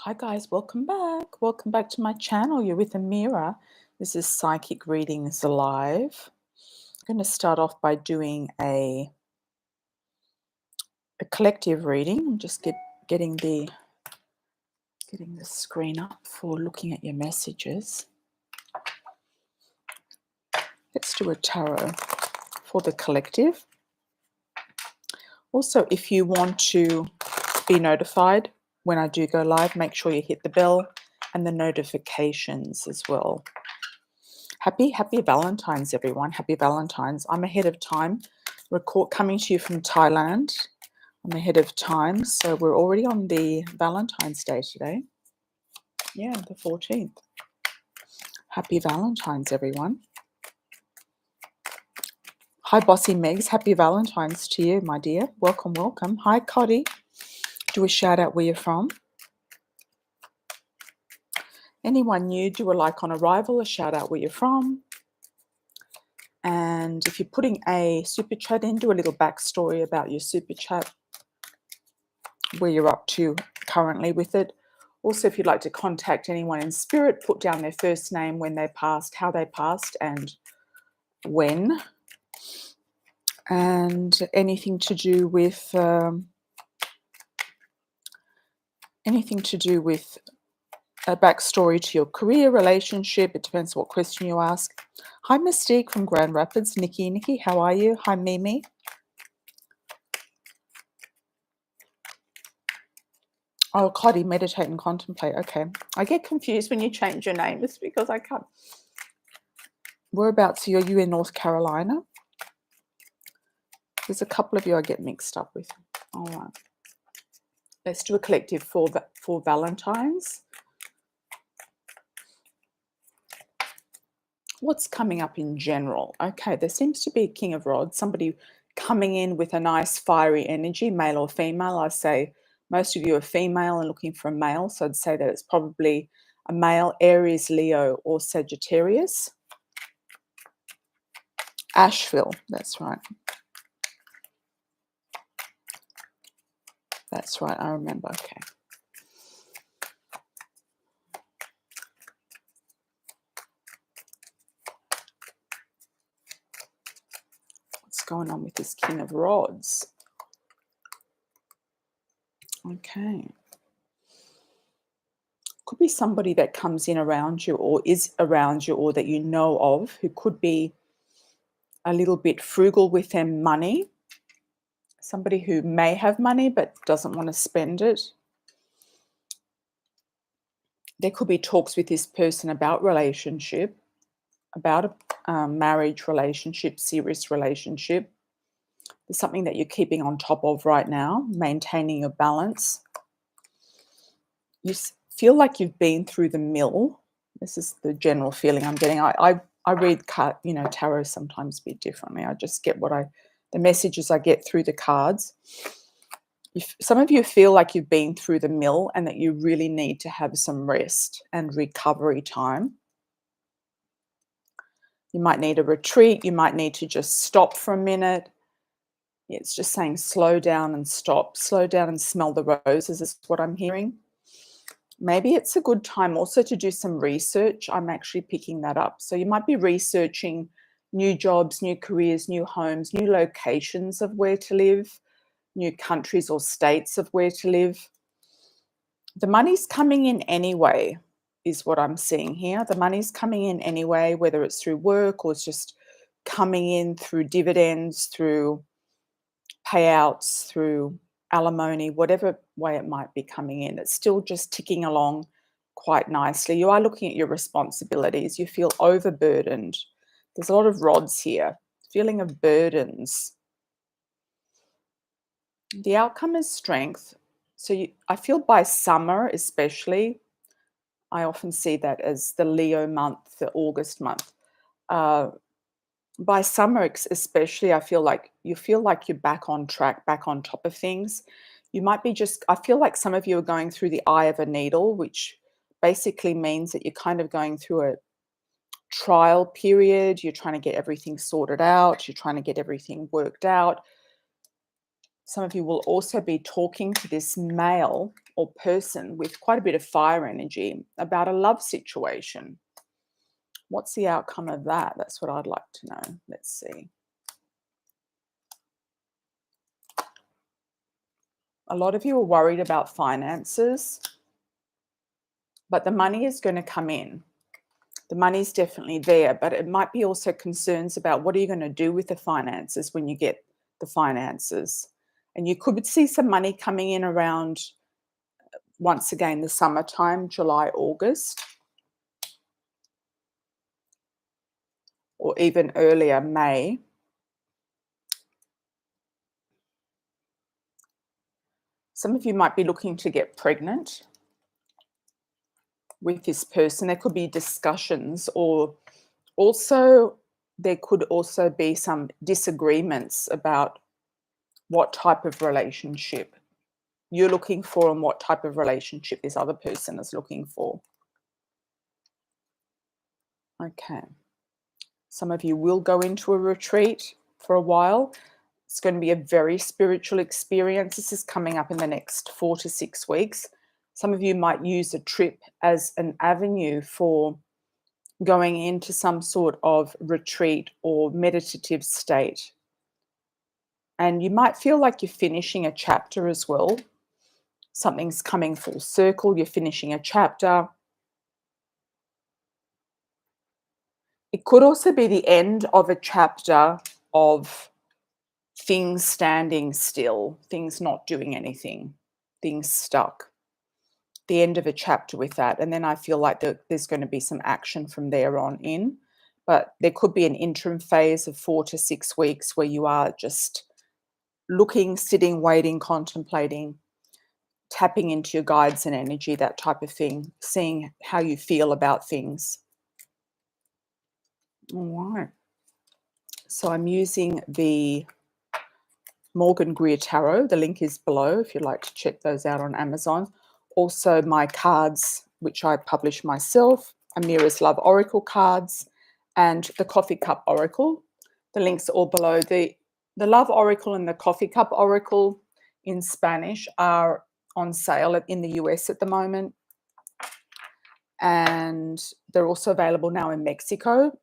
Hi guys, welcome back. Welcome back to my channel. You're with Amira. This is Psychic Readings Live. I'm going to start off by doing a collective reading. I'm just getting the screen up for looking at your messages. Let's do a tarot for the collective. Also, if you want to be notified when I do go live, make sure you hit the bell and the notifications as well. Happy Valentines, everyone. Happy Valentines. I'm ahead of time. Coming to you from Thailand. I'm ahead of time. So we're already on the Valentine's Day today. Yeah, the 14th. Happy Valentines, everyone. Hi, Bossy Megs. Happy Valentines to you, my dear. Welcome, welcome. Hi, Coddy. Do a shout out where you're from. Anyone new, do a like on arrival, a shout out where you're from. And if you're putting a super chat in, do a little backstory about your super chat, where you're up to currently with it. Also, if you'd like to contact anyone in spirit, put down their first name, when they passed, how they passed, and when. And anything to do with a backstory to your career, relationship. It depends what question you ask. Hi, Mystique from Grand Rapids. Nikki, how are you? Hi, Mimi. Oh, Coddy, meditate and contemplate. Okay. I get confused when you change your name. It's because I can't. Whereabouts are you in North Carolina? There's a couple of you I get mixed up with. All right. Let's do a collective for Valentines. What's coming up in general? Okay, there seems to be a King of Rods, somebody coming in with a nice fiery energy, male or female. I say most of you are female and looking for a male, so I'd say that it's probably a male, Aries, Leo, or Sagittarius. Asheville, that's right. That's right, I remember. Okay. What's going on with this King of Rods? Okay. Could be somebody that comes in around you or is around you or that you know of who could be a little bit frugal with their money. Somebody who may have money but doesn't want to spend it. There could be talks with this person about relationship, about a marriage relationship, serious relationship. There's something that you're keeping on top of right now, maintaining your balance. You feel like you've been through the mill. This is the general feeling I'm getting. I read, tarot sometimes a bit differently. I just get the messages I get through the cards. Some of you feel like you've been through the mill and that you really need to have some rest and recovery time. You might need a retreat. You might need to just stop for a minute. It's just saying slow down and stop. Slow down and smell the roses is what I'm hearing. Maybe it's a good time also to do some research. I'm actually picking that up. So you might be researching new jobs, new careers, new homes, new locations of where to live, new countries or states of where to live. The money's coming in anyway, is what I'm seeing here. The money's coming in anyway, whether it's through work or it's just coming in through dividends, through payouts, through alimony, whatever way it might be coming in. It's still just ticking along quite nicely. You are looking at your responsibilities. You feel overburdened. There's a lot of rods here, feeling of burdens. The outcome is strength. So I feel by summer especially, I often see that as the Leo month, the August month. By summer especially, I feel like you're back on track, back on top of things. You might be I feel like some of you are going through the eye of a needle, which basically means that you're kind of going through a trial period. You're trying to get everything sorted out. You're trying to get everything worked out. Some of you will also be talking to this male or person with quite a bit of fire energy about a love situation. What's the outcome of that? That's what I'd like to know. Let's see. A lot of you are worried about finances, but the money is going to come in. The money's definitely there, but it might be also concerns about what are you going to do with the finances when you get the finances. And you could see some money coming in around, once again, the summertime, July, August, or even earlier, May. Some of you might be looking to get pregnant with this person. There could be discussions, or also there could also be some disagreements about what type of relationship you're looking for and what type of relationship this other person is looking for. Okay. Some of you will go into a retreat for a while. It's going to be a very spiritual experience. This is coming up in the next 4 to 6 weeks. Some of you might use a trip as an avenue for going into some sort of retreat or meditative state. And you might feel like you're finishing a chapter as well. Something's coming full circle. You're finishing a chapter. It could also be the end of a chapter of things standing still, things not doing anything, things stuck. The end of a chapter with that. And then I feel like there's going to be some action from there on in. But there could be an interim phase of 4 to 6 weeks where you are just looking, sitting, waiting, contemplating, tapping into your guides and energy, that type of thing, seeing how you feel about things. All right. So I'm using the Morgan Greer Tarot. The link is below if you'd like to check those out on Amazon. Also my cards, which I publish myself, Amira's Love Oracle cards, and the Coffee Cup Oracle. The links are all below. The Love Oracle and the Coffee Cup Oracle in Spanish are on sale in the US at the moment. And they're also available now in Mexico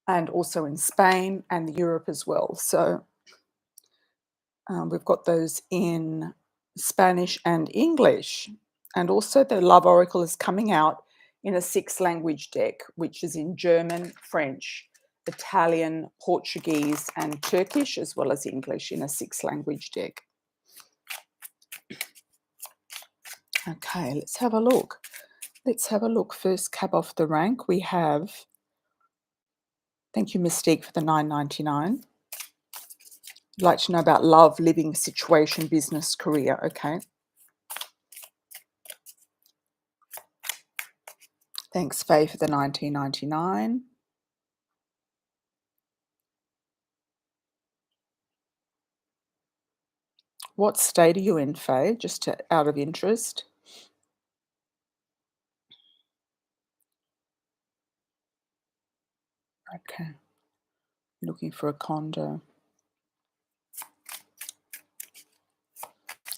and also in Spain and Europe as well. So we've got those in Spanish and English. And also the Love Oracle is coming out in a 6-language deck, which is in German, French, Italian, Portuguese, and Turkish, as well as English in a 6-language deck. Okay, let's have a look. Let's have a look. First cab off the rank, we have, thank you, Mystique, for the $9.99. I'd like to know about love, living, situation, business, career. Okay. Thanks, Faye, for the $19.99. What state are you in, Faye? Just out of interest. Okay. Looking for a condo.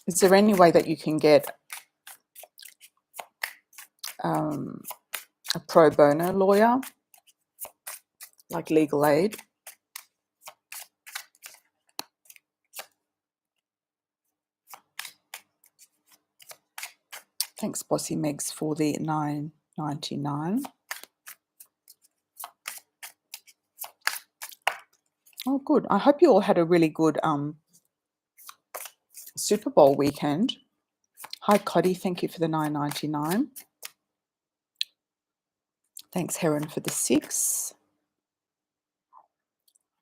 Is there any way that you can get a pro bono lawyer, like legal aid? Thanks, Bossy Megs, for the $9.99. Oh, good. I hope you all had a really good Super Bowl weekend. Hi, Coddy. Thank you for the $9.99. Thanks, Heron, for the 6.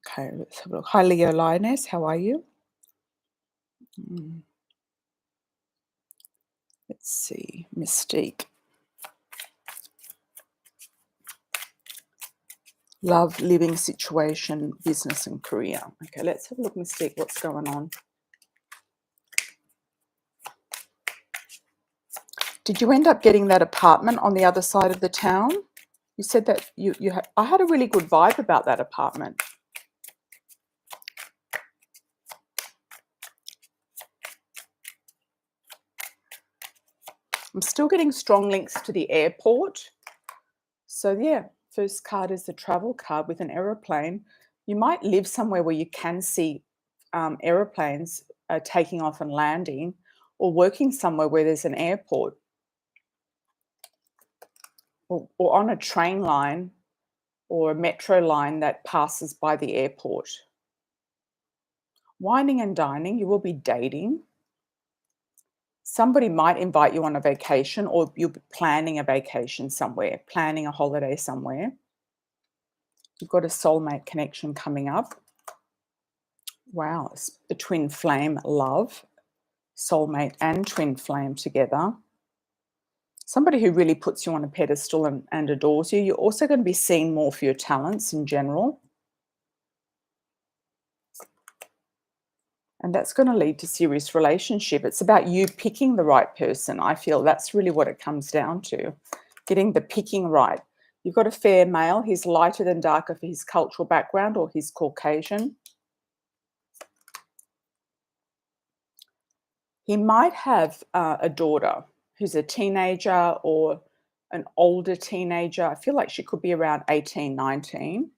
Okay, let's have a look. Hi, Leo Lioness. How are you? Let's see. Mystique. Love, living, situation, business, and career. Okay, let's have a look, Mystique. What's going on? Did you end up getting that apartment on the other side of the town? You said that I had a really good vibe about that apartment. I'm still getting strong links to the airport. So yeah, first card is the travel card with an aeroplane. You might live somewhere where you can see aeroplanes taking off and landing, or working somewhere where there's an airport, or on a train line or a metro line that passes by the airport. Wining and dining, you will be dating. Somebody might invite you on a vacation, or you'll be planning a vacation somewhere, planning a holiday somewhere. You've got a soulmate connection coming up. Wow, it's the twin flame love, soulmate and twin flame together. Somebody who really puts you on a pedestal and adores you. You're also going to be seen more for your talents in general. And that's going to lead to serious relationship. It's about you picking the right person. I feel that's really what it comes down to, getting the picking right. You've got a fair male. He's lighter than darker for his cultural background, or he's Caucasian. He might have a daughter who's a teenager or an older teenager. I feel like she could be around 18, 19.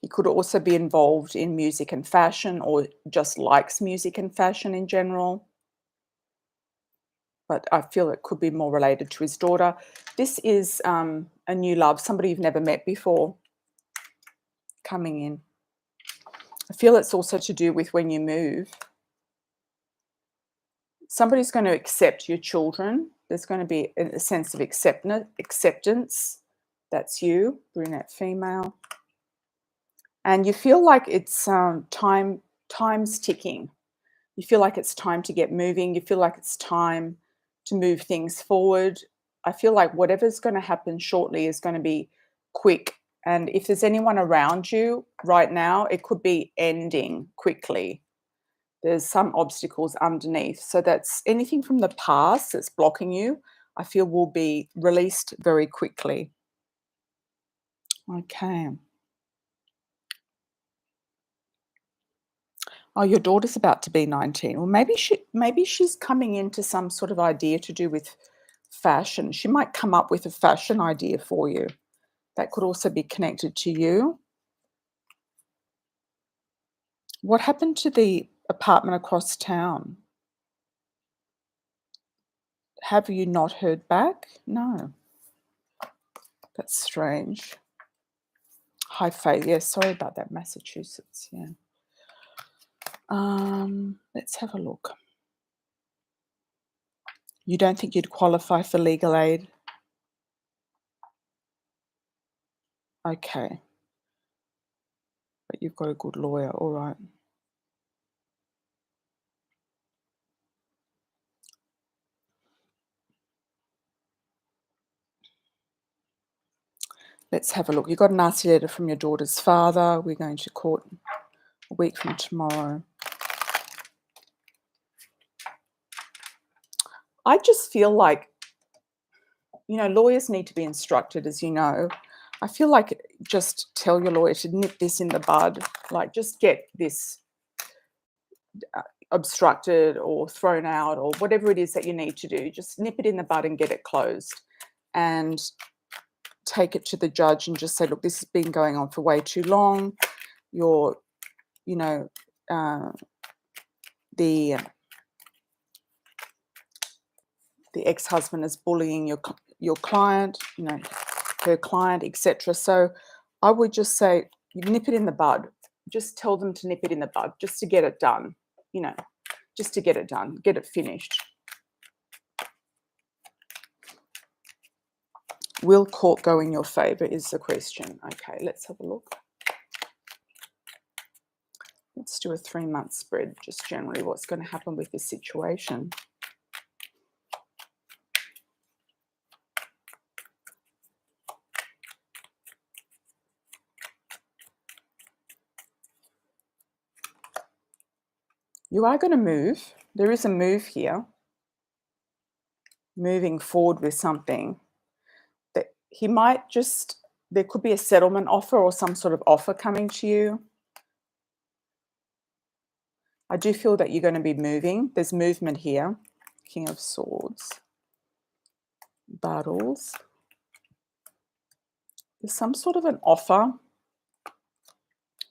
He could also be involved in music and fashion, or just likes music and fashion in general. But I feel it could be more related to his daughter. This is a new love, somebody you've never met before coming in. I feel it's also to do with when you move. Somebody's going to accept your children. There's going to be a sense of acceptance. That's you, brunette female. And you feel like it's time's ticking. You feel like it's time to get moving. You feel like it's time to move things forward. I feel like whatever's going to happen shortly is going to be quick. And if there's anyone around you right now, it could be ending quickly. There's some obstacles underneath. So that's anything from the past that's blocking you, I feel will be released very quickly. Okay. Oh, your daughter's about to be 19. Well, maybe she's coming into some sort of idea to do with fashion. She might come up with a fashion idea for you. That could also be connected to you. What happened to the apartment across town? Have you not heard back? No. That's strange. High faith. Yeah, sorry about that, Massachusetts. Yeah. Let's have a look. You don't think you'd qualify for legal aid? Okay. But you've got a good lawyer, all right. Let's have a look. You got a nasty letter from your daughter's father. We're going to court a week from tomorrow. I just feel like, lawyers need to be instructed, as you know. I feel like just tell your lawyer to nip this in the bud, like just get this obstructed or thrown out or whatever it is that you need to do. Just nip it in the bud and get it closed, and take it to the judge and just say, look, this has been going on for way too long. You're, the ex-husband is bullying your client, her client, etc. So I would just say, you nip it in the bud. Just tell them to nip it in the bud, just to get it done, just to get it done, get it finished. Will court go in your favor is the question. Okay, let's have a look. Let's do a 3-month spread, just generally what's going to happen with this situation. You are going to move. There is a move here. Moving forward with something. That he might there could be a settlement offer or some sort of offer coming to you. I do feel that you're going to be moving. There's movement here. King of Swords. Battles. There's some sort of an offer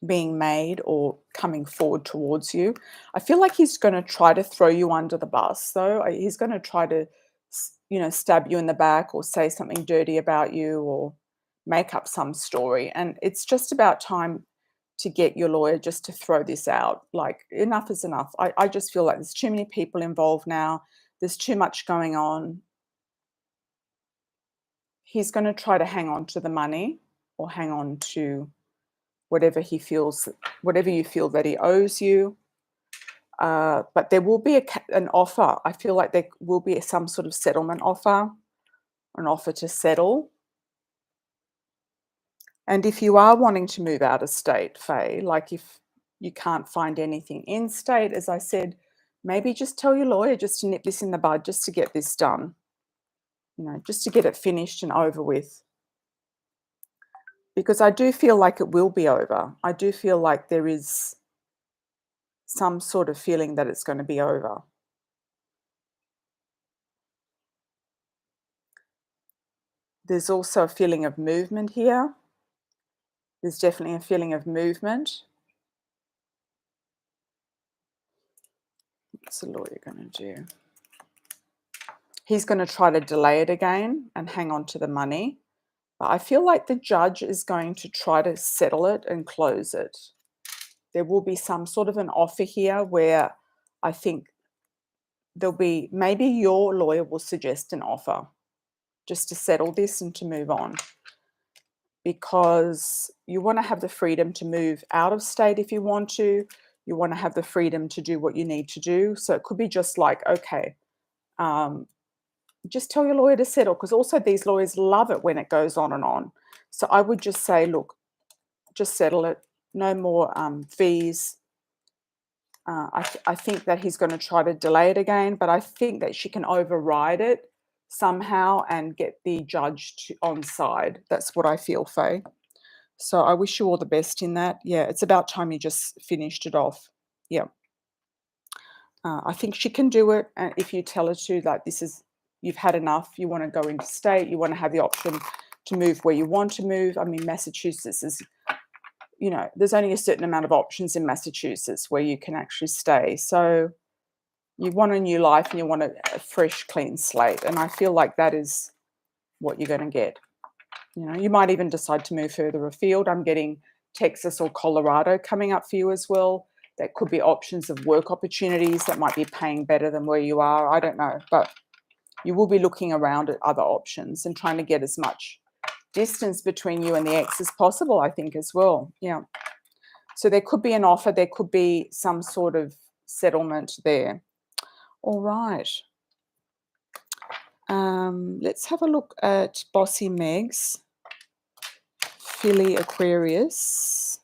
being made or coming forward towards you. I feel like he's going to try to throw you under the bus, though. He's going to try to, stab you in the back or say something dirty about you or make up some story. And it's just about time to get your lawyer just to throw this out. Like, enough is enough. I just feel like there's too many people involved now. There's too much going on. He's going to try to hang on to the money or hang on to whatever you feel that he owes you. But there will be an offer. I feel like there will be some sort of settlement offer, an offer to settle. And if you are wanting to move out of state, Faye, like if you can't find anything in state, as I said, maybe just tell your lawyer just to nip this in the bud, just to get this done, just to get it finished and over with. Because I do feel like it will be over. I do feel like there is some sort of feeling that it's going to be over. There's also a feeling of movement here. There's definitely a feeling of movement. What's the lawyer going to do? He's going to try to delay it again and hang on to the money. But I feel like the judge is going to try to settle it and close it. There will be some sort of an offer here where I think there'll be, maybe your lawyer will suggest an offer just to settle this and to move on. Because you want to have the freedom to move out of state if you want to. You want to have the freedom to do what you need to do. So it could be just like, okay, just tell your lawyer to settle, because also these lawyers love it when it goes on and on. So I would just say, look, just settle it. No more fees. I think that he's going to try to delay it again, but I think that she can override it somehow and get the judge on side. That's what I feel, Faye. So I wish you all the best in that. Yeah, it's about time you just finished it off. Yeah. I think she can do it. And if you tell her to, like, you've had enough, you want to go into state, you want to have the option to move where you want to move. I mean, Massachusetts is, there's only a certain amount of options in Massachusetts where you can actually stay. So you want a new life and you want a fresh, clean slate. And I feel like that is what you're going to get. You might even decide to move further afield. I'm getting Texas or Colorado coming up for you as well. That could be options of work opportunities that might be paying better than where you are. I don't know. But you will be looking around at other options and trying to get as much distance between you and the ex as possible, I think, as well. Yeah. So there could be an offer. There could be some sort of settlement there. All right. Let's have a look at Bossy Meg's Philly Aquarius.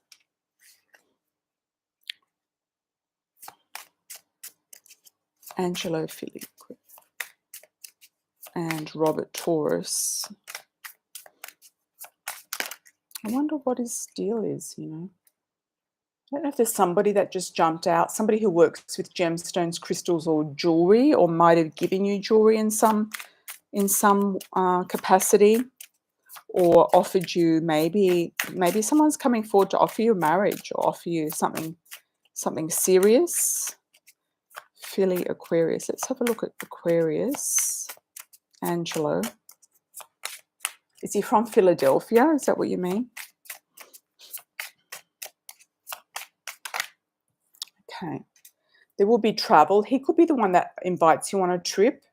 Angelo Philly and Robert Taurus. I wonder what his deal is, I don't know if there's somebody that just jumped out, somebody who works with gemstones, crystals, or jewelry, or might have given you jewelry in some capacity, or offered you, maybe someone's coming forward to offer you marriage or offer you something serious. Philly Aquarius. Let's have a look at Aquarius. Angelo. Is he from Philadelphia? Is that what you mean? Okay. There will be travel. He could be the one that invites you on a trip.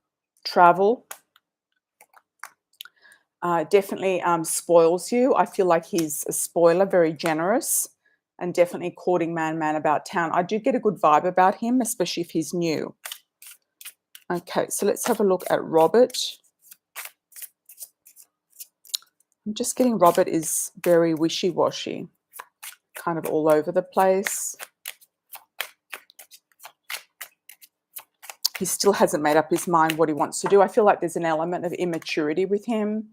Travel. Definitely spoils you. I feel like he's a spoiler, very generous, and definitely courting man about town. I do get a good vibe about him, especially if he's new. Okay, so let's have a look at Robert. I'm just getting Robert is very wishy-washy, kind of all over the place. He still hasn't made up his mind what he wants to do. I feel like there's an element of immaturity with him.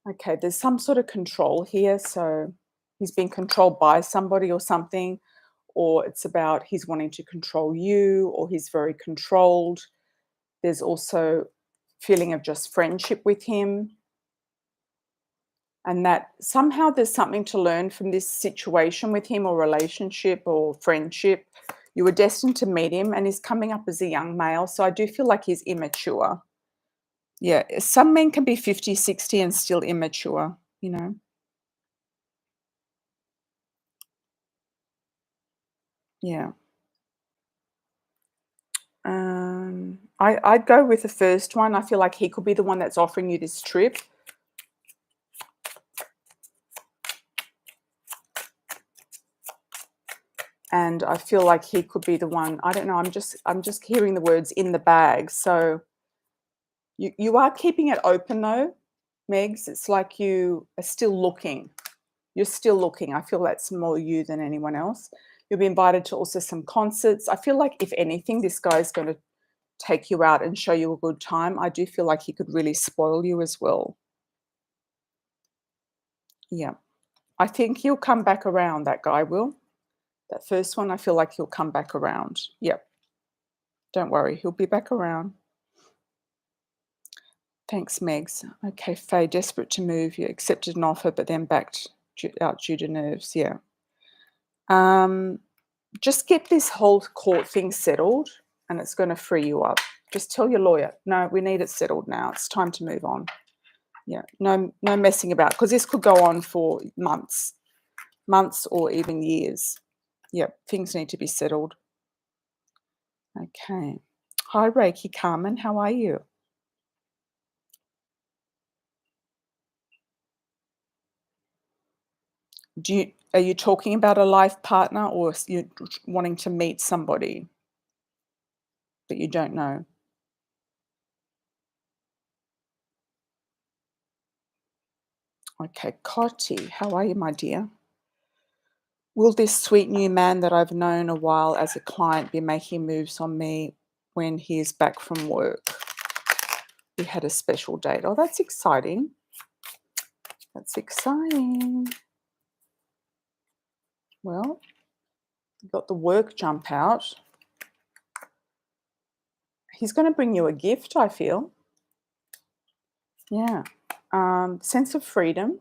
Okay, there's some sort of control here. So he's being controlled by somebody or something, or it's about he's wanting to control you, or he's very controlled. There's also feeling of just friendship with him, and that somehow there's something to learn from this situation with him, or relationship or friendship. You were destined to meet him, and he's coming up as a young male, so I do feel like he's immature. Yeah, some men can be 50, 60 and still immature, you know? Yeah. I'd go with the first one. I feel like he could be the one that's offering you this trip. And I feel like he could be the one. I don't know, I'm just hearing the words in the bag. So you are keeping it open though, Megs. It's like you are still looking. You're still looking. I feel that's more you than anyone else. You'll be invited to also some concerts. I feel like if anything, this guy's going to take you out and show you a good time. I do feel like he could really spoil you as well. Yeah. I think he'll come back around, that guy will. That first one, I feel like he'll come back around. Yep. Don't worry, he'll be back around. Thanks, Megs. Okay, Faye, desperate to move. You accepted an offer, but then backed out due to nerves. Yeah. Just get this whole court thing settled, and it's going to free you up. Just tell your lawyer, no, we need it settled now. It's time to move on. Yeah, no messing about, because this could go on for months or even years. Yep, things need to be settled. Okay. Hi, Reiki Carmen. How are you? Are you talking about a life partner, or you wanting to meet somebody that you don't know? Okay, Cotty, how are you, my dear? Will this sweet new man that I've known a while as a client be making moves on me when he is back from work? We had a special date. Oh, that's exciting. That's exciting. Well, you've got the work jump out. He's going to bring you a gift, I feel. Yeah. Sense of freedom.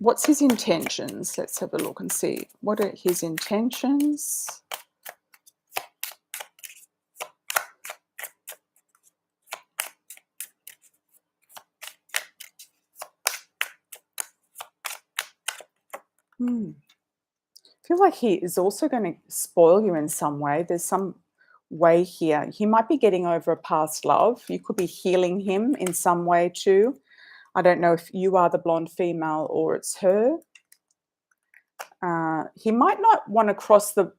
What's his intentions? Let's have a look and see. What are his intentions? I feel like he is also going to spoil you in some way. There's some way here. He might be getting over a past love. You could be healing him in some way too. I don't know if you are the blonde female or it's her. He might not want to cross the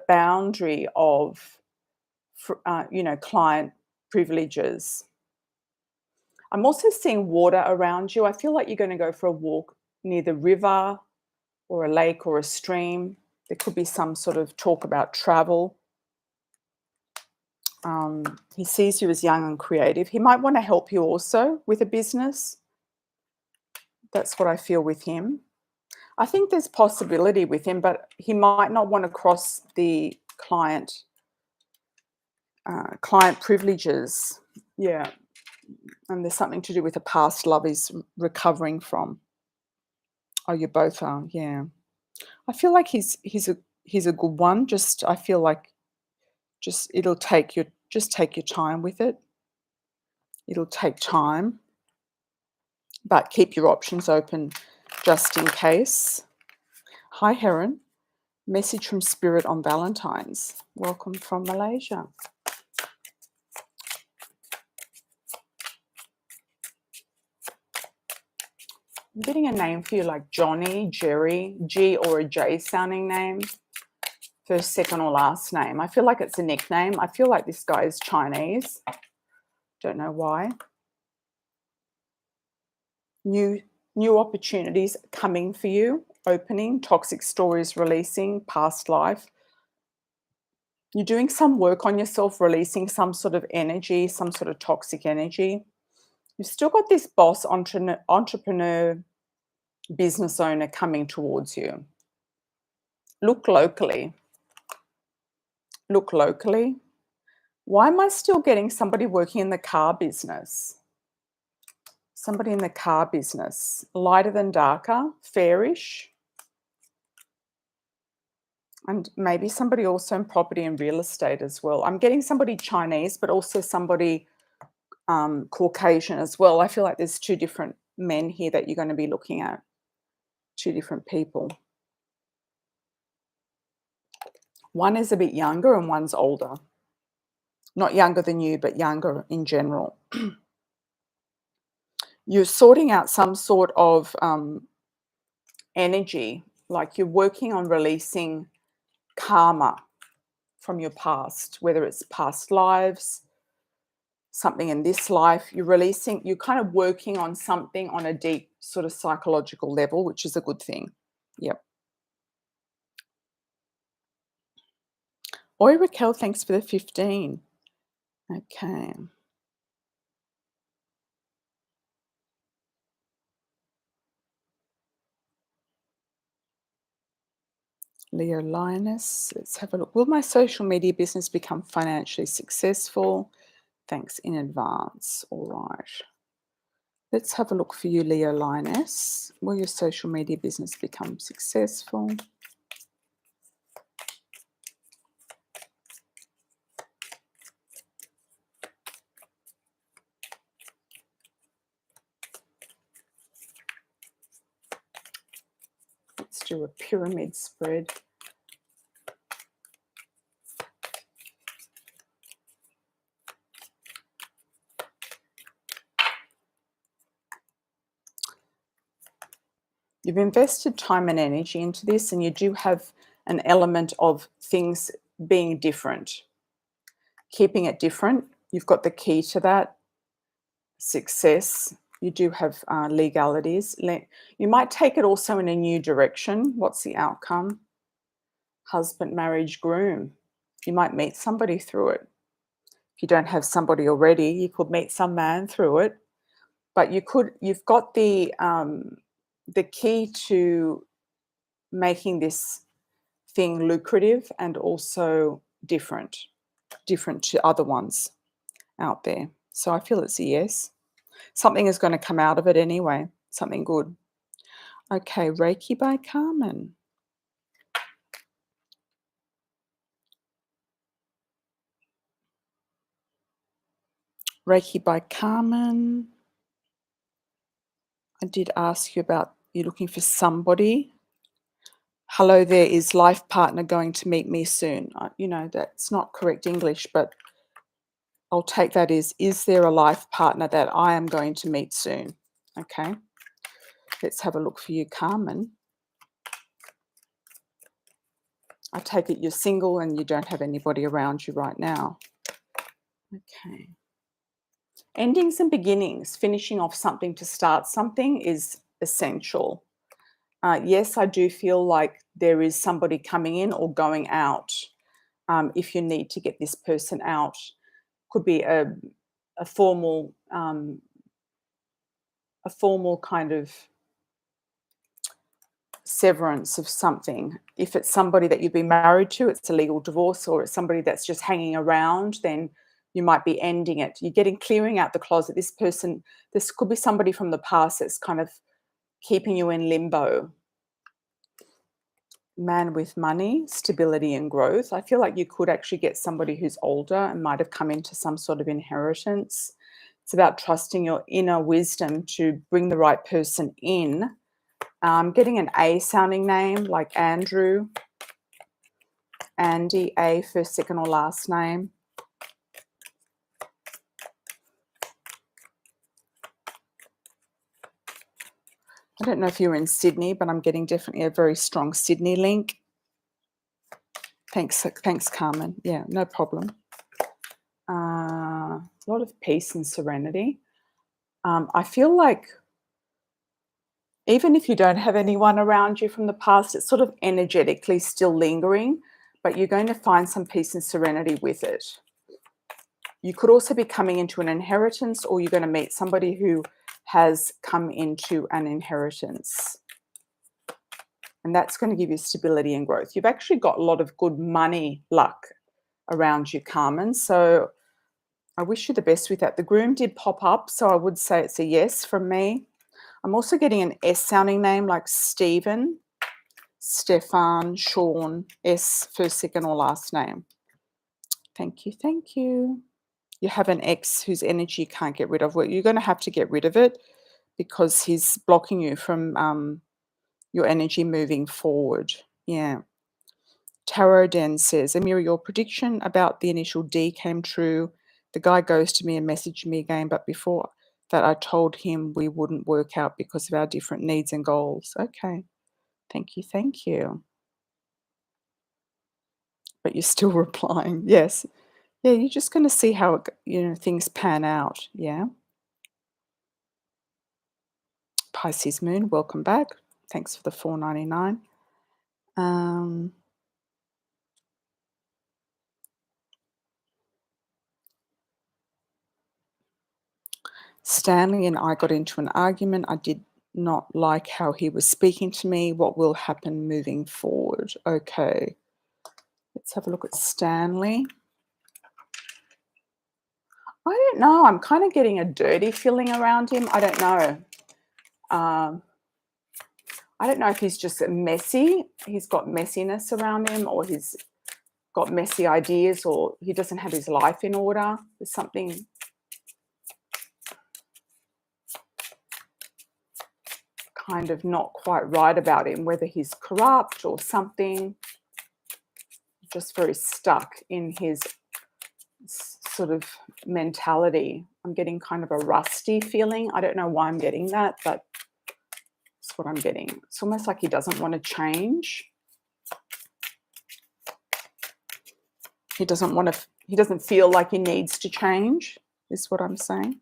boundary of, client privileges. I'm also seeing water around you. I feel like you're going to go for a walk near the river or a lake or a stream. There could be some sort of talk about travel. He sees you as young and creative. He might want to help you also with a business. That's what I feel with him. I think there's possibility with him, but he might not want to cross the client privileges. Yeah. And there's something to do with a past love he's recovering from. Oh, you both are. Yeah. I feel like he's a good one. I feel like take your time with it. It'll take time, but keep your options open just in case. Hi, Heron. Message from Spirit on Valentines. Welcome from Malaysia. I'm getting a name for you like Johnny, Jerry, G or a J sounding name. First, second, or last name. I feel like it's a nickname. I feel like this guy is Chinese. Don't know why. New opportunities coming for you, opening, toxic stories releasing, past life. You're doing some work on yourself, releasing some sort of energy, some sort of toxic energy. You've still got this boss entrepreneur business owner coming towards you. Look locally. Look locally. Why am I still getting somebody working in the car business? Somebody in the car business. Lighter than darker, fairish. And maybe somebody also in property and real estate as well. I'm getting somebody Chinese, but also somebody Caucasian as well. I feel like there's two different men here that you're going to be looking at. Two different people. One is a bit younger and one's older. Not younger than you, but younger in general. You're sorting out some sort of energy, like you're working on releasing karma from your past, whether it's past lives, something in this life. You're kind of working on something on a deep sort of psychological level, which is a good thing. Yep. Oi, Raquel, thanks for the 15. Okay. Leo Linus, let's have a look. Will my social media business become financially successful? Thanks in advance. All right. Let's have a look for you, Leo Linus. Will your social media business become successful? Let's do a pyramid spread. You've invested time and energy into this, and you do have an element of things being different. Keeping it different, you've got the key to that. Success, you do have legalities. You might take it also in a new direction. What's the outcome? Husband, marriage, groom. You might meet somebody through it. If you don't have somebody already, you could meet some man through it. But you've got the key to making this thing lucrative and also different to other ones out there. So I feel it's a yes. Something is going to come out of it anyway, something good. Okay, Reiki by Carmen. Reiki by Carmen. I did ask you about you looking for somebody. Hello there, is life partner going to meet me soon? That's not correct English, but I'll take that as, is there a life partner that I am going to meet soon? Okay, let's have a look for you, Carmen. I take it you're single and you don't have anybody around you right now. Okay. Endings and beginnings, finishing off something to start something is essential. Yes, I do feel like there is somebody coming in or going out. If you need to get this person out, could be a formal kind of severance of something. If it's somebody that you've been married to, it's a legal divorce, or it's somebody that's just hanging around, then you might be ending it. You're clearing out the closet. This could be somebody from the past that's kind of keeping you in limbo. Man with money, stability and growth. I feel like you could actually get somebody who's older and might have come into some sort of inheritance. It's about trusting your inner wisdom to bring the right person in. Getting an A sounding name like Andrew, Andy, A, first, second, or last name. I don't know if you're in Sydney, but I'm getting definitely a very strong Sydney link. Thanks, Carmen. Yeah, no problem. A lot of peace and serenity. I feel like even if you don't have anyone around you from the past, it's sort of energetically still lingering, but you're going to find some peace and serenity with it. You could also be coming into an inheritance, or you're going to meet somebody who has come into an inheritance. And that's going to give you stability and growth. You've actually got a lot of good money luck around you, Carmen. So I wish you the best with that. The groom did pop up, so I would say it's a yes from me. I'm also getting an S sounding name like Stephen, Stefan, Sean, S, first, second, or last name. Thank you, thank you. You have an ex whose energy you can't get rid of. Well, you're going to have to get rid of it because he's blocking you from your energy moving forward. Yeah. Tarot Den says, Amira, your prediction about the initial D came true. The guy ghosted me and messaged me again, but before that I told him we wouldn't work out because of our different needs and goals. Okay. Thank you, thank you. But you're still replying. Yes. Yeah, you're just going to see how things pan out. Yeah. Pisces Moon, welcome back. Thanks for the $4.99. Stanley and I got into an argument. I did not like how he was speaking to me. What will happen moving forward? Okay. Let's have a look at Stanley. I don't know. I'm kind of getting a dirty feeling around him. I don't know. I don't know if he's just messy. He's got messiness around him, or he's got messy ideas, or he doesn't have his life in order. There's something kind of not quite right about him, whether he's corrupt or something. Just very stuck in his sort of mentality. I'm getting kind of a rusty feeling. I don't know why I'm getting that, but that's what I'm getting. It's almost like he doesn't want to change. He doesn't feel like he needs to change, is what I'm saying.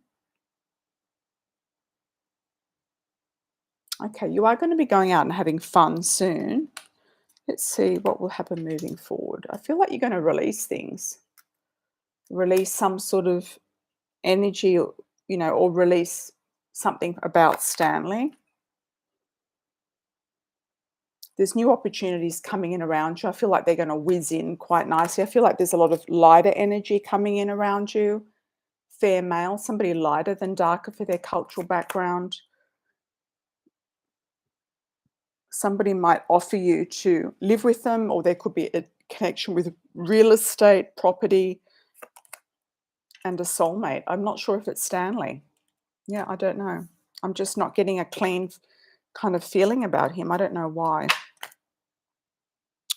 Okay, you are going to be going out and having fun soon. Let's see what will happen moving forward. I feel like you're going to release things. Release some sort of energy, or release something about Stanley. There's new opportunities coming in around you. I feel like they're going to whiz in quite nicely. I feel like there's a lot of lighter energy coming in around you. Fair male, somebody lighter than darker for their cultural background. Somebody might offer you to live with them, or there could be a connection with real estate, property, and a soulmate. I'm not sure if it's Stanley. Yeah, I don't know. I'm just not getting a clean kind of feeling about him. I don't know why.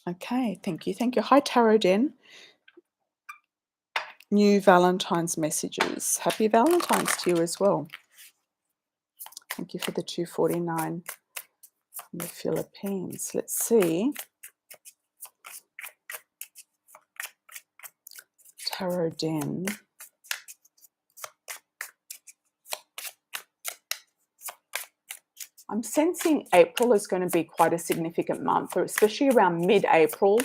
Okay, thank you. Thank you. Hi, Tarot Den. New Valentine's messages. Happy Valentine's to you as well. Thank you for the $2.49 in the Philippines. Let's see. Tarot Den. I'm sensing April is going to be quite a significant month, or especially around mid-April.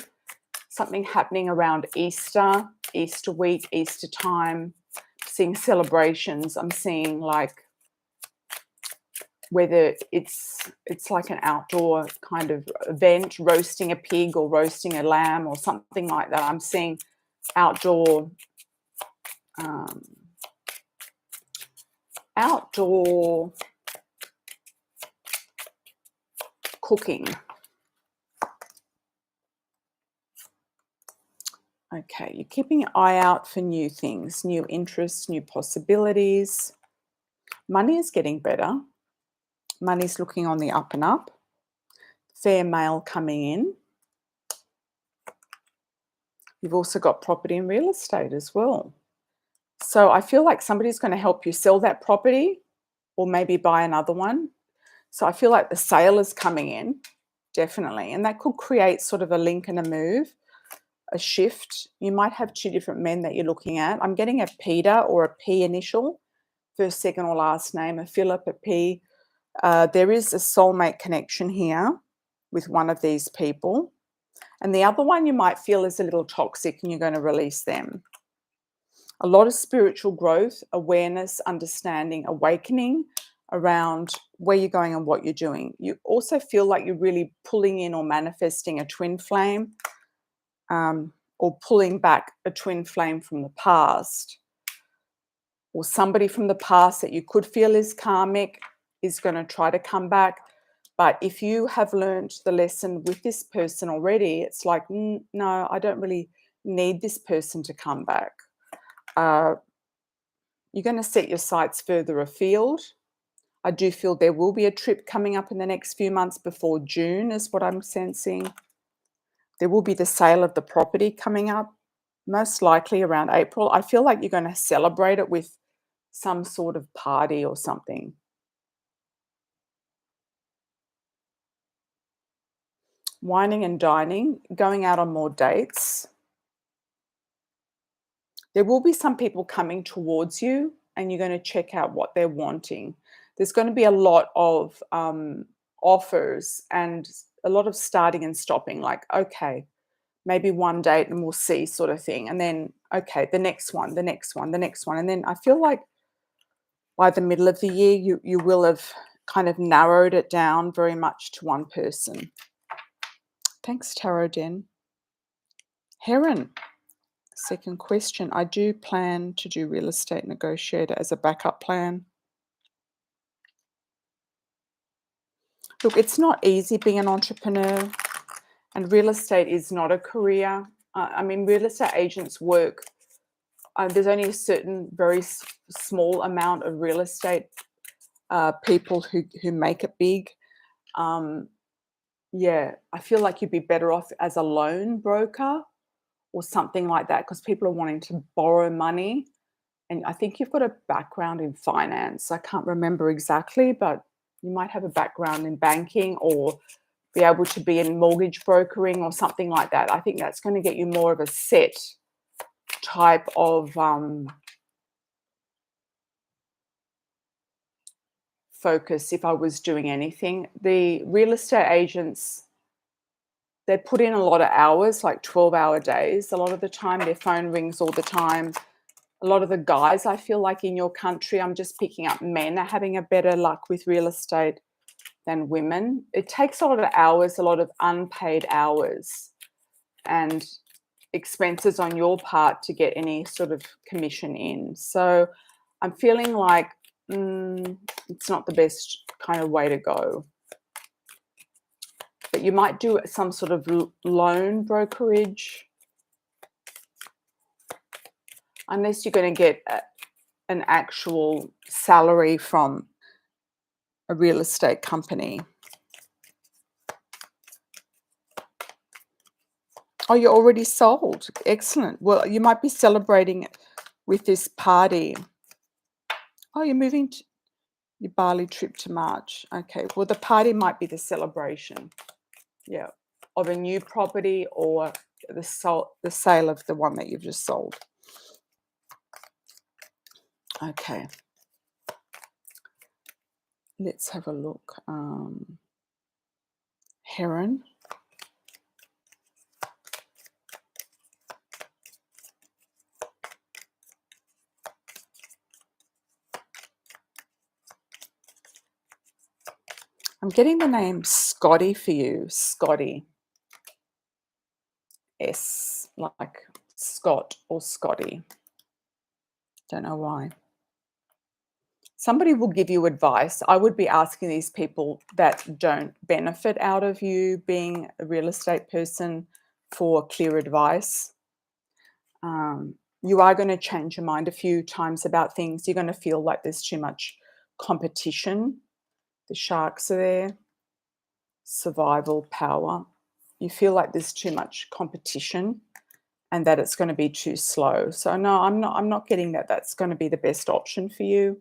Something happening around Easter, Easter week, Easter time. Seeing celebrations. I'm seeing like whether it's like an outdoor kind of event, roasting a pig or roasting a lamb or something like that. I'm seeing outdoor cooking. Okay, you're keeping your eye out for new things, new interests, new possibilities. Money is getting better. Money's looking on the up and up. Fair male coming in. You've also got property and real estate as well. So I feel like somebody's going to help you sell that property or maybe buy another one. So I feel like the sale is coming in, definitely. And that could create sort of a link and a move, a shift. You might have two different men that you're looking at. I'm getting a Peter or a P initial, first, second, or last name, a Philip, a P. There is a soulmate connection here with one of these people. And the other one you might feel is a little toxic and you're going to release them. A lot of spiritual growth, awareness, understanding, awakening around where you're going and what you're doing. You also feel like you're really pulling in or manifesting a twin flame, or pulling back a twin flame from the past, or somebody from the past that you could feel is karmic is going to try to come back. But if you have learned the lesson with this person already, it's like, no, I don't really need this person to come back. You're going to set your sights further afield. I do feel there will be a trip coming up in the next few months before June, is what I'm sensing. There will be the sale of the property coming up, most likely around April. I feel like you're going to celebrate it with some sort of party or something. Wining and dining, going out on more dates. There will be some people coming towards you and you're going to check out what they're wanting. There's going to be a lot of offers and a lot of starting and stopping, like, okay, maybe one date and we'll see, sort of thing. And then, okay, the next one, the next one, the next one. And then I feel like by the middle of the year, you will have kind of narrowed it down very much to one person. Thanks, Tarot Den. Heron. Second question, I do plan to do real estate negotiator as a backup plan. Look, it's not easy being an entrepreneur, and real estate is not a career. I mean, real estate agents work, there's only a certain very small amount of real estate people who make it big. Yeah, I feel like you'd be better off as a loan broker or something like that, because people are wanting to borrow money. And I think you've got a background in finance. I can't remember exactly, but you might have a background in banking or be able to be in mortgage brokering or something like that. I think that's going to get you more of a set type of focus if I was doing anything. The real estate agents, they put in a lot of hours, like 12-hour days. A lot of the time their phone rings all the time. A lot of the guys, I feel like in your country, I'm just picking up, men are having a better luck with real estate than women. It takes a lot of hours, a lot of unpaid hours and expenses on your part to get any sort of commission in. So I'm feeling like it's not the best kind of way to go. But you might do some sort of loan brokerage, unless you're going to get an actual salary from a real estate company. Oh, you're already sold. Excellent. Well, you might be celebrating with this party. Oh, you're moving to your Bali trip to March. Okay. Well, the party might be the celebration, yeah, of a new property or the sale of the one that you've just sold. Okay. Let's have a look. Heron. I'm getting the name Scotty for you. Scotty. S, like Scott or Scotty. Don't know why. Somebody will give you advice. I would be asking these people that don't benefit out of you being a real estate person for clear advice. You are going to change your mind a few times about things. You're going to feel like there's too much competition. The sharks are there. Survival power. You feel like there's too much competition and that it's going to be too slow. So no, I'm not getting that that's going to be the best option for you.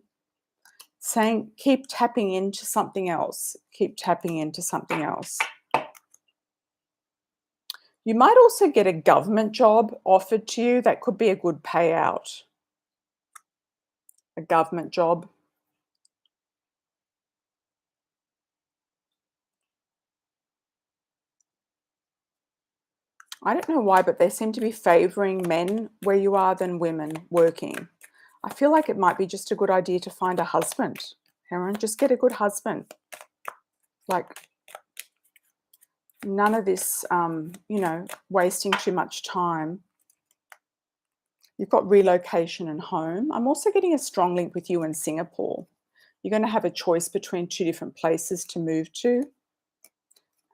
Saying keep tapping into something else. Keep tapping into something else. You might also get a government job offered to you that could be a good payout. A government job. I don't know why, but they seem to be favoring men where you are than women working. I feel like it might be just a good idea to find a husband, Cameron, just get a good husband. Like, none of this, wasting too much time. You've got relocation and home. I'm also getting a strong link with you in Singapore. You're going to have a choice between two different places to move to,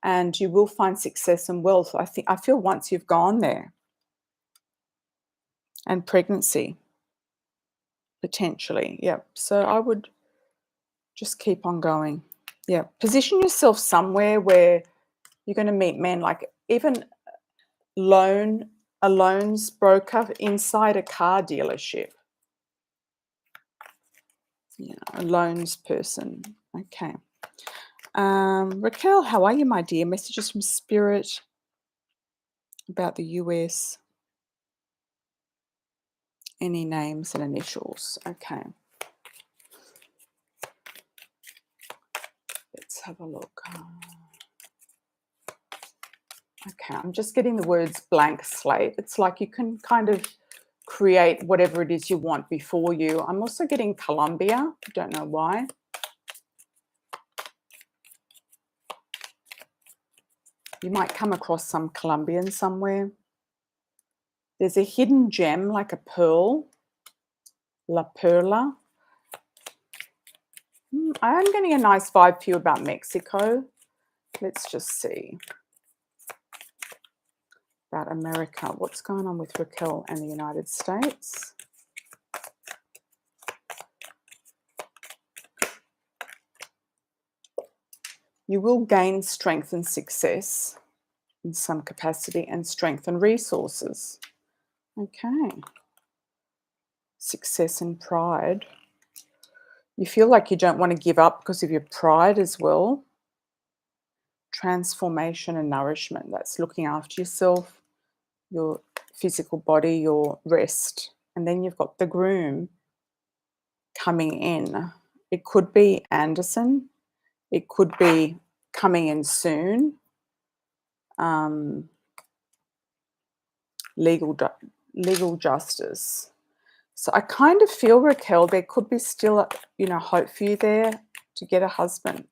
and you will find success and wealth. I feel once you've gone there. And pregnancy, potentially. Yeah. So I would just keep on going. Yeah. Position yourself somewhere where you're going to meet men, like even a loans broker inside a car dealership. Yeah, a loans person. Okay. Raquel, how are you, my dear? Messages from Spirit about the US. Any names and initials? Okay. Let's have a look. Okay, I'm just getting the words blank slate. It's like you can kind of create whatever it is you want before you. I'm also getting Colombia. Don't know why. You might come across some Colombian somewhere. There's a hidden gem like a pearl. La Perla. I am getting a nice vibe for you about Mexico. Let's just see. About America. What's going on with Raquel and the United States? You will gain strength and success in some capacity and strength and resources. Okay. Success and pride. You feel like you don't want to give up because of your pride as well. Transformation and nourishment. That's looking after yourself, your physical body, your rest. And then you've got the groom coming in. It could be Anderson. It could be coming in soon. Legal justice. So I kind of feel, Raquel, there could be still, hope for you there to get a husband.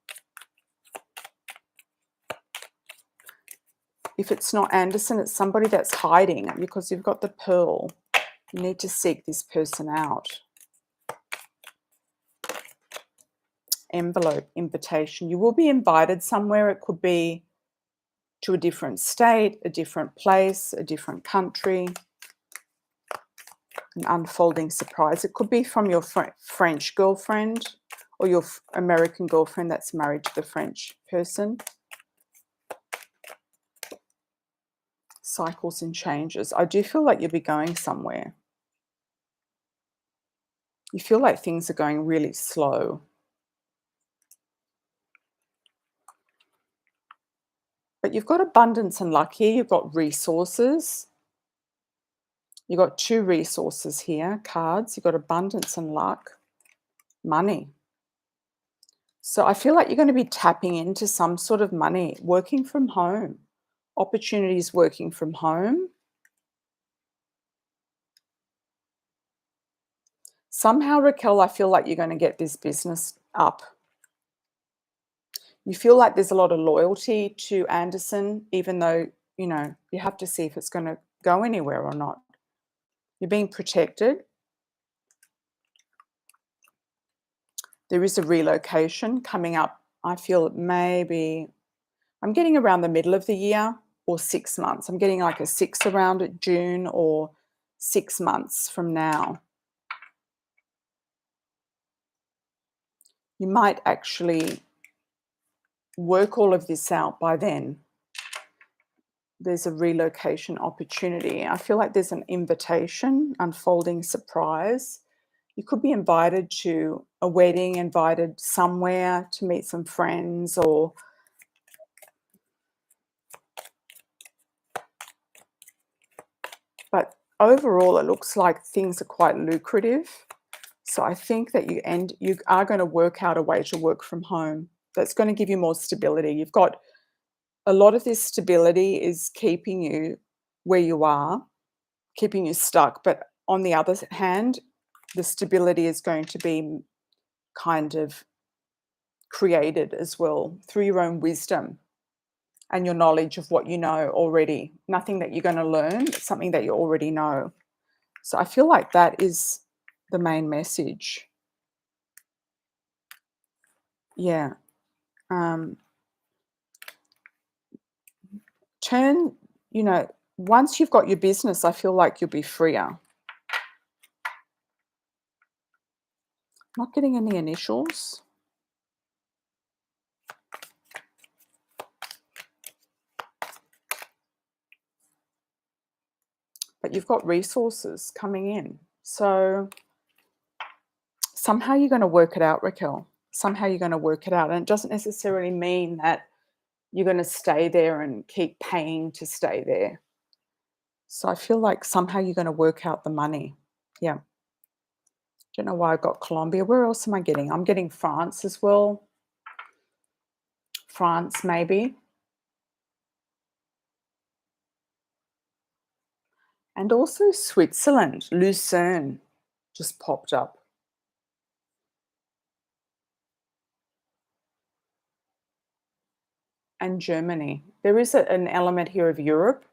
If it's not Anderson, it's somebody that's hiding because you've got the pearl. You need to seek this person out. Envelope, invitation. You will be invited somewhere. It could be to a different state, a different place, a different country. An unfolding surprise. It could be from your French girlfriend or your American girlfriend that's married to the French person. Cycles and changes. I do feel like you'll be going somewhere. You feel like things are going really slow. But you've got abundance and luck here. You've got resources. You've got two resources here, cards. You've got abundance and luck, money. So I feel like you're going to be tapping into some sort of money, working from home, opportunities working from home. Somehow, Raquel, I feel like you're going to get this business up. You feel like there's a lot of loyalty to Anderson, even though, you have to see if it's going to go anywhere or not. You're being protected. There is a relocation coming up. I feel maybe, I'm getting around the middle of the year or 6 months. I'm getting like a 6 around June or 6 months from now. You might actually work all of this out by then. There's a relocation opportunity. I feel like there's an invitation, unfolding surprise. You could be invited to a wedding, invited somewhere to meet some friends or but overall it looks like things are quite lucrative. So I think that you are going to work out a way to work from home. That's going to give you more stability. You've got a lot of this stability is keeping you where you are, keeping you stuck. But on the other hand, the stability is going to be kind of created as well through your own wisdom and your knowledge of what you know already. Nothing that you're going to learn, it's something that you already know. So I feel like that is the main message. Yeah. Um, turn, once you've got your business, I feel like you'll be freer. Not getting any initials. But you've got resources coming in. So somehow you're going to work it out, Raquel. Somehow you're going to work it out. And it doesn't necessarily mean that you're going to stay there and keep paying to stay there. So I feel like somehow you're going to work out the money. Yeah. Don't know why I got Colombia. Where else am I getting? I'm getting France as well. France, maybe. And also Switzerland. Lucerne just popped up. And Germany. There is an element here of Europe.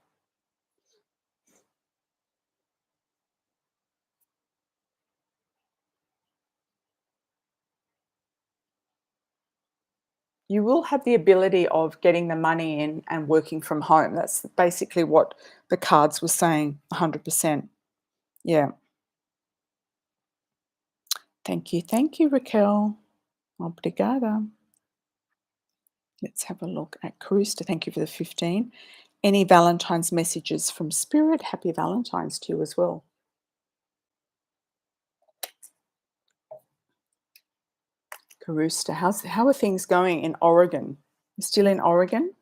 You will have the ability of getting the money in and working from home. That's basically what the cards were saying, 100%. Yeah. Thank you, Raquel. Obrigada. Let's have a look at Karista. Thank you for the 15. Any Valentine's messages from Spirit? Happy Valentine's to you as well. Karista, how are things going in Oregon? You still in Oregon?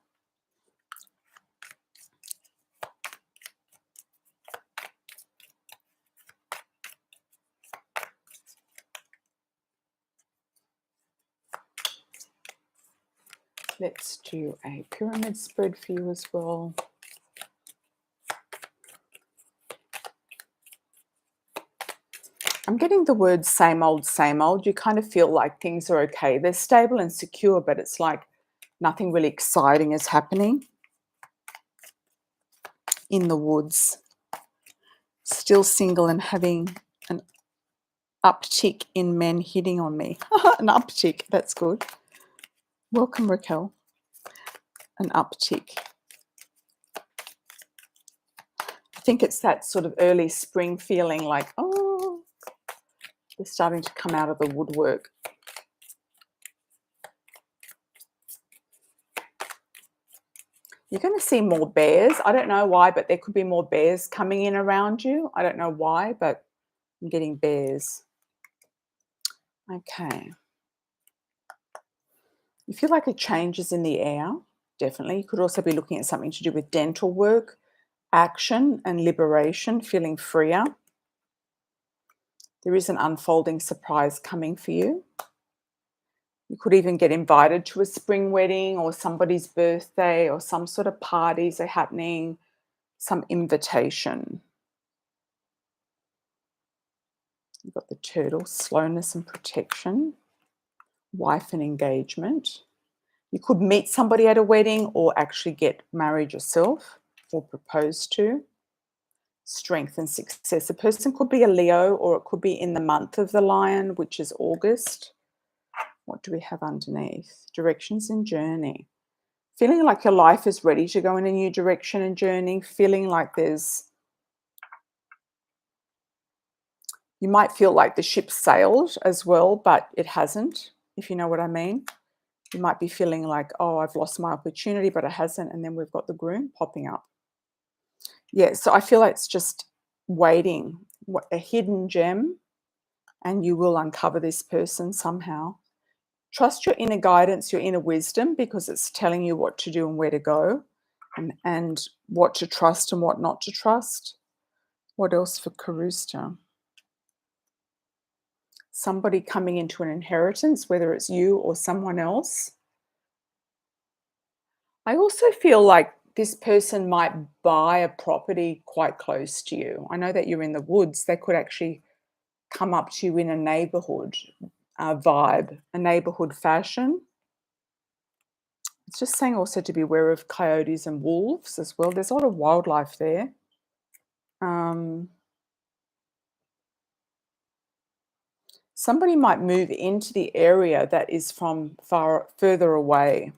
Let's do a pyramid spread for you as well. I'm getting the word same old, same old. You kind of feel like things are okay. They're stable and secure, but it's like nothing really exciting is happening. In the woods. Still single and having an uptick in men hitting on me. An uptick, that's good. Welcome, Raquel. An uptick. I think it's that sort of early spring feeling like, oh, they're starting to come out of the woodwork. You're going to see more bears. I don't know why, but there could be more bears coming in around you. I don't know why, but I'm getting bears. Okay. You feel like a change is in the air, definitely. You could also be looking at something to do with dental work, action and liberation, feeling freer. There is an unfolding surprise coming for you. You could even get invited to a spring wedding or somebody's birthday or some sort of parties are happening, some invitation. You've got the turtle, slowness and protection, wife and engagement. You could meet somebody at a wedding or actually get married yourself or proposed to. Strength and success. A person could be a Leo or it could be in the month of the lion, which is August. What do we have underneath? Directions and journey. Feeling like your life is ready to go in a new direction and journey. Feeling like you might feel like the ship sailed as well, but it hasn't, if you know what I mean. You might be feeling like, oh, I've lost my opportunity, but it hasn't. And then we've got the groom popping up. Yeah, so I feel like it's just waiting, a hidden gem, and you will uncover this person somehow. Trust your inner guidance, your inner wisdom, because it's telling you what to do and where to go and what to trust and what not to trust. What else for Karusta? Somebody coming into an inheritance, whether it's you or someone else. I also feel like this person might buy a property quite close to you. I know that you're in the woods. They could actually come up to you in a neighborhood vibe, a neighborhood fashion. It's just saying also to be aware of coyotes and wolves as well. There's a lot of wildlife there. Um, Somebody might move into the area that is from further away,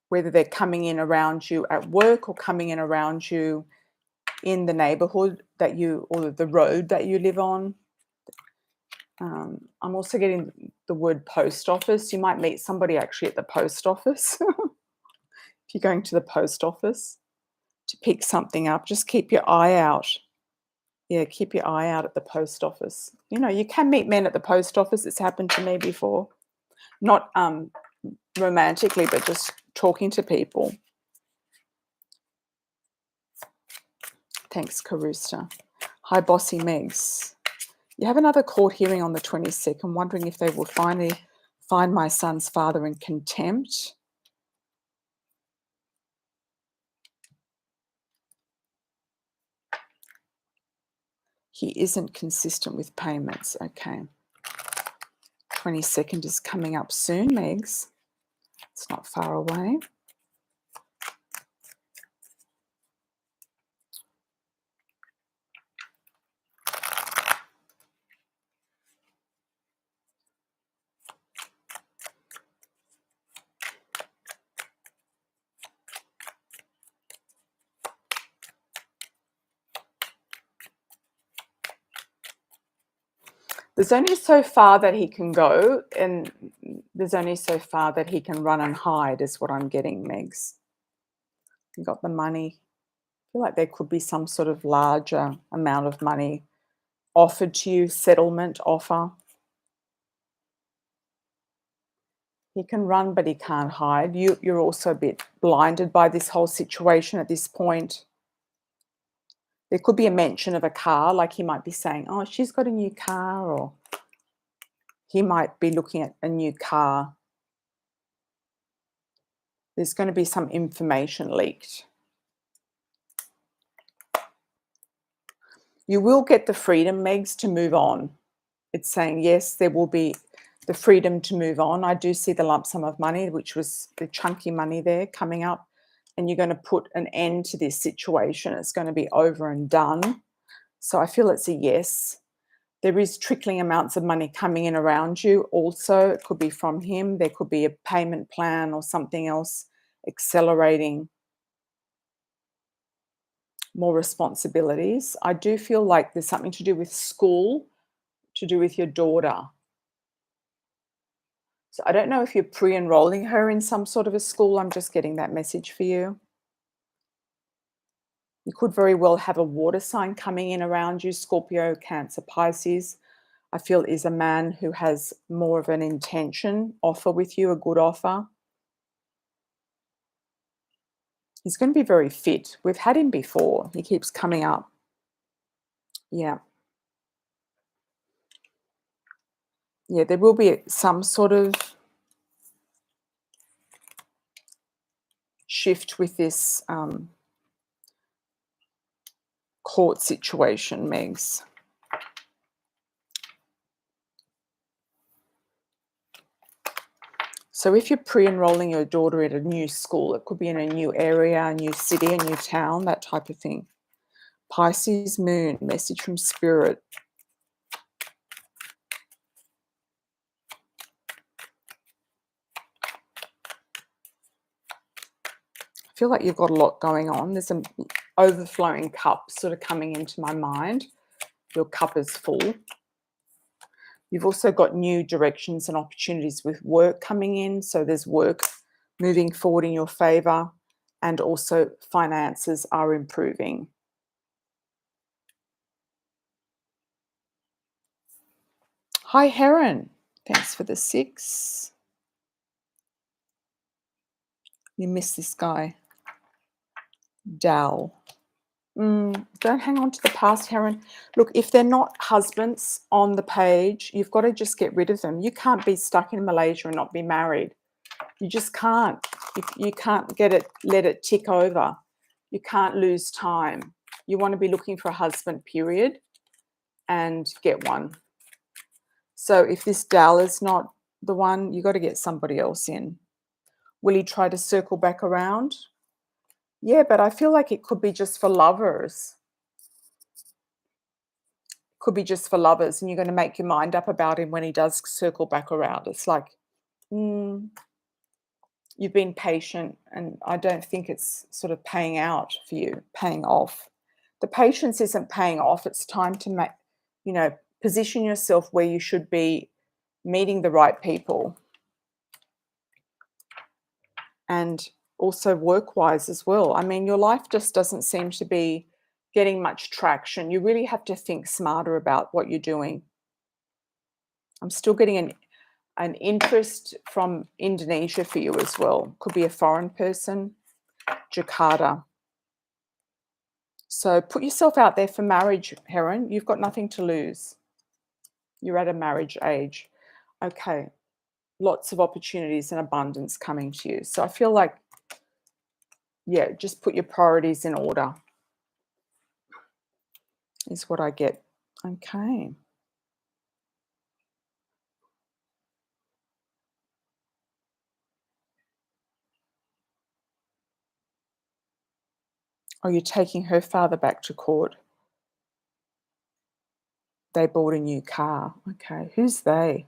whether they're coming in around you at work or coming in around you in the neighborhood that you, or the road that you live on. I'm also getting the word post office. You might meet somebody actually at the post office. If you're going to the post office to pick something up, just keep your eye out. Yeah, keep your eye out at the post office. You know, you can meet men at the post office. It's happened to me before. Not romantically, but just talking to people. Thanks, Carusta. Hi, Bossy Megs. You have another court hearing on the 22nd, wondering if they will finally find my son's father in contempt. He isn't consistent with payments. Okay. 22nd is coming up soon, Megs. It's not far away. There's only so far that he can go, and there's only so far that he can run and hide, is what I'm getting, Megs. You got the money. I feel like there could be some sort of larger amount of money offered to you, settlement offer. He can run, but he can't hide. You're also a bit blinded by this whole situation at this point. There could be a mention of a car, like he might be saying, oh, she's got a new car, or he might be looking at a new car. There's going to be some information leaked. You will get the freedom, Megs, to move on. It's saying, yes, there will be the freedom to move on. I do see the lump sum of money, which was the chunky money there coming up, and you're going to put an end to this situation. It's going to be over and done. So I feel it's a yes. There is trickling amounts of money coming in around you also. It could be from him. There could be a payment plan or something else accelerating more responsibilities. I do feel like there's something to do with school, to do with your daughter. So I don't know if you're pre-enrolling her in some sort of a school. I'm just getting that message for you. You could very well have a water sign coming in around you, Scorpio, Cancer, Pisces. I feel is a man who has more of an intention offer with you, a good offer. He's going to be very fit. We've had him before. He keeps coming up. Yeah. Yeah, there will be some sort of shift with this court situation, Megs. So if you're pre-enrolling your daughter at a new school, it could be in a new area, a new city, a new town, that type of thing. Pisces moon, message from spirit. I feel like you've got a lot going on. There's an overflowing cup sort of coming into my mind. Your cup is full. You've also got new directions and opportunities with work coming in. So there's work moving forward in your favor, and also finances are improving. Hi, Heron. Thanks for the 6. You missed this guy. Dal. Don't hang on to the past, Heron. Look, if they're not husbands on the page, you've got to just get rid of them. You can't be stuck in Malaysia and not be married. You just can't. You can't let it tick over. You can't lose time. You want to be looking for a husband, period, and get one. So if this Dal is not the one, you got to get somebody else in. Will he try to circle back around? Yeah, but I feel like it could be just for lovers. Could be just for lovers, and you're going to make your mind up about him when he does circle back around. It's like, mm, you've been patient, and I don't think it's sort of paying out for you, paying off. The patience isn't paying off. It's time to make, position yourself where you should be meeting the right people, and also work-wise as well. I mean, your life just doesn't seem to be getting much traction. You really have to think smarter about what you're doing. I'm still getting an interest from Indonesia for you as well. Could be a foreign person, Jakarta. So put yourself out there for marriage, Heron. You've got nothing to lose. You're at a marriage age. Okay. Lots of opportunities and abundance coming to you. So I feel like, yeah, just put your priorities in order is what I get. Okay. Oh, you're taking her father back to court. They bought a new car. Okay. Who's they?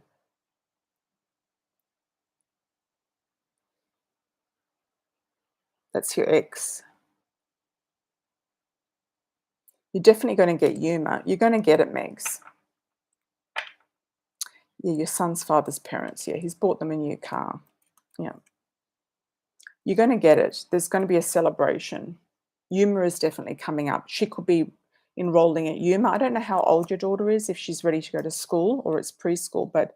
That's your ex. You're definitely going to get Yuma. You're going to get it, Megs. Yeah, your son's father's parents. Yeah, he's bought them a new car. Yeah. You're going to get it. There's going to be a celebration. Yuma is definitely coming up. She could be enrolling at Yuma. I don't know how old your daughter is, if she's ready to go to school or it's preschool, but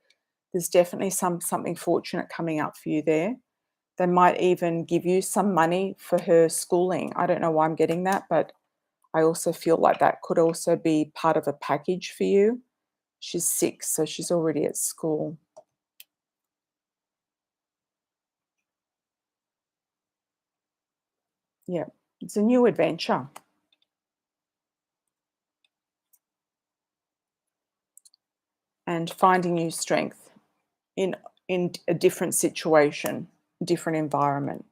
there's definitely something fortunate coming up for you there. They might even give you some money for her schooling. I don't know why I'm getting that, but I also feel like that could also be part of a package for you. She's 6, so she's already at school. Yeah, it's a new adventure. And finding new strength in a different situation, different environment.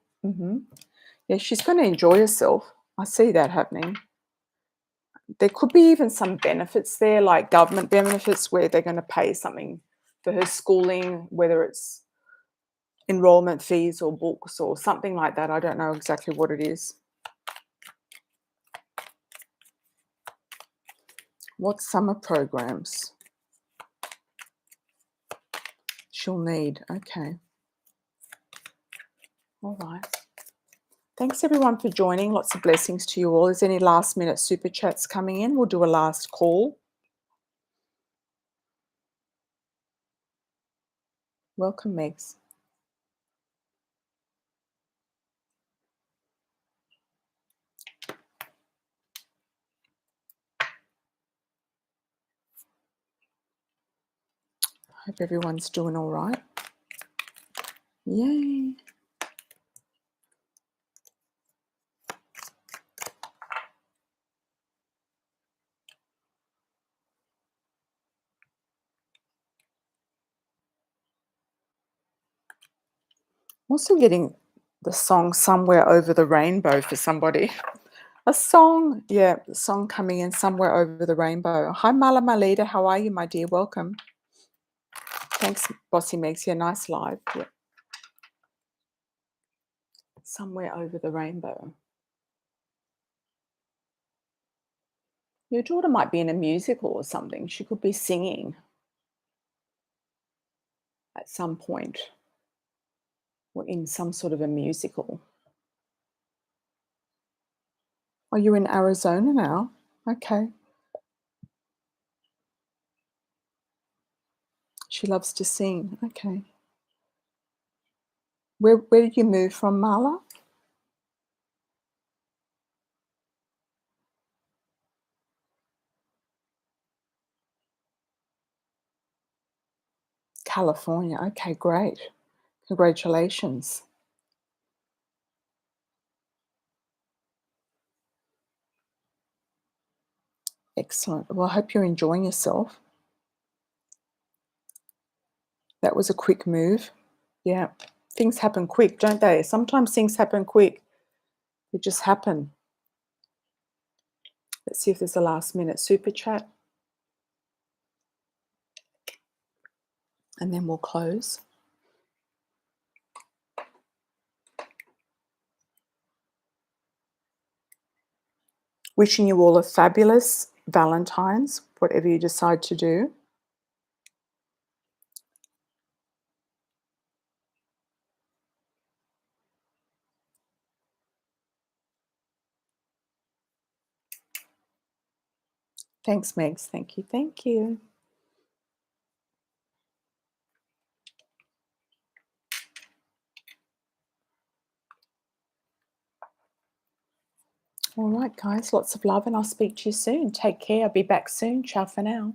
Yeah, she's going to enjoy herself. I see that happening. There could be even some benefits there, like government benefits, where they're going to pay something for her schooling, whether it's enrollment fees or books or something like that. I don't know exactly what it is. What summer programs she'll need? Okay. All right. Thanks everyone for joining. Lots of blessings to you all. Is any last minute super chats coming in? We'll do a last call. Welcome, Megs. Hope everyone's doing all right. Yay. I'm also getting the song Somewhere Over the Rainbow for somebody. A song, yeah, the song coming in Somewhere Over the Rainbow. Hi, Mala Malita. How are you, my dear? Welcome. Thanks, Bossy Megs. Yeah, nice live. Yeah. Somewhere Over the Rainbow. Your daughter might be in a musical or something. She could be singing at some point or in some sort of a musical. Are you in Arizona now? Okay. She loves to sing. Okay. Where did you move from, Marla? California. Okay, great. Congratulations. Excellent. Well, I hope you're enjoying yourself. That was a quick move. Yeah. Things happen quick, don't they? Sometimes things happen quick. They just happen. Let's see if there's a last minute super chat. And then we'll close. Wishing you all a fabulous Valentines, whatever you decide to do. Thanks, Megs. Thank you. Thank you. All right, guys, lots of love, and I'll speak to you soon. Take care. I'll be back soon. Ciao for now.